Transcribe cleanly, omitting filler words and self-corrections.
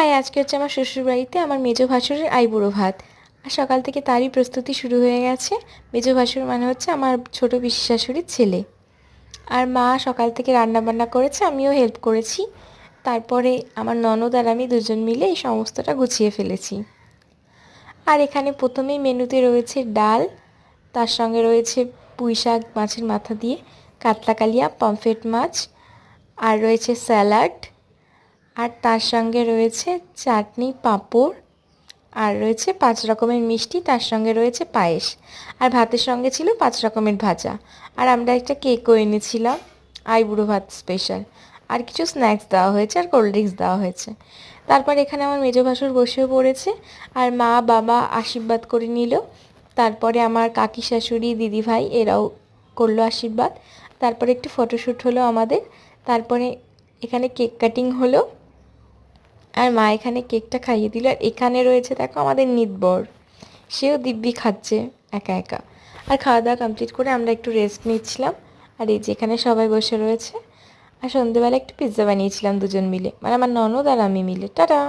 High, আজকে হচ্ছে আমার শ্বশুরবাড়িতে আমার মেজো ভাসুরের আইবুড়ো ভাত। আর সকাল থেকে তারই প্রস্তুতি শুরু হয়ে গেছে। মেজো ভাসুর মানে হচ্ছে আমার ছোট পিসি শাশুড়ির ছেলে। আর মা সকাল থেকে রান্না বান্না করেছে, আমিও হেল্প করেছি। তারপরে আমার ননদ আর আমি দুজন মিলে এই সমস্তটা গুছিয়ে ফেলেছি। আর এখানে প্রথমেই মেনুতে রয়েছে ডাল, তার সঙ্গে রয়েছে পুঁই শাক মাছের মাথা দিয়ে, কাতলা কালিয়া, পমফ্রেট মাছ, আর রয়েছে স্যালাড, আর তার সঙ্গে রয়েছে চাটনি, পাঁপড়, আর রয়েছে 5 রকমের মিষ্টি, তার সঙ্গে রয়েছে পায়েস। আর ভাতের সঙ্গে ছিল 5 রকমের ভাজা। আর আমরা একটা কেকও এনেছিলাম, আইবুড়ো ভাত স্পেশাল। আর কিছু স্ন্যাক্স দেওয়া হয়েছে আর কোল্ড ড্রিঙ্কস দেওয়া হয়েছে। তারপর এখানে আমার মেজো ভাসুর বসেও পড়েছে, আর মা বাবা আশীর্বাদ করে নিল। তারপরে আমার কাকি শাশুড়ি, দিদিভাই এরাও করলো আশীর্বাদ। তারপরে একটু ফটোশ্যুট হলো আমাদের। তারপরে এখানে কেক কাটিং হলো, আর মা এখানে কেকটা খাইয়ে দিল। আর এখানে রয়েছে দেখো আমাদের নিতবর, সেও দিব্যি খাচ্ছে একা একা। আর খাওয়া দাওয়া কমপ্লিট করে আমরা একটু রেস্ট নিচ্ছিলাম। আর এই যে এখানে সবাই বসে রয়েছে। আর সন্ধেবেলা একটু পিৎজা বানিয়েছিলাম দুজন মিলে, মানে আমার ননদ আর আমি মিলে। টাটা।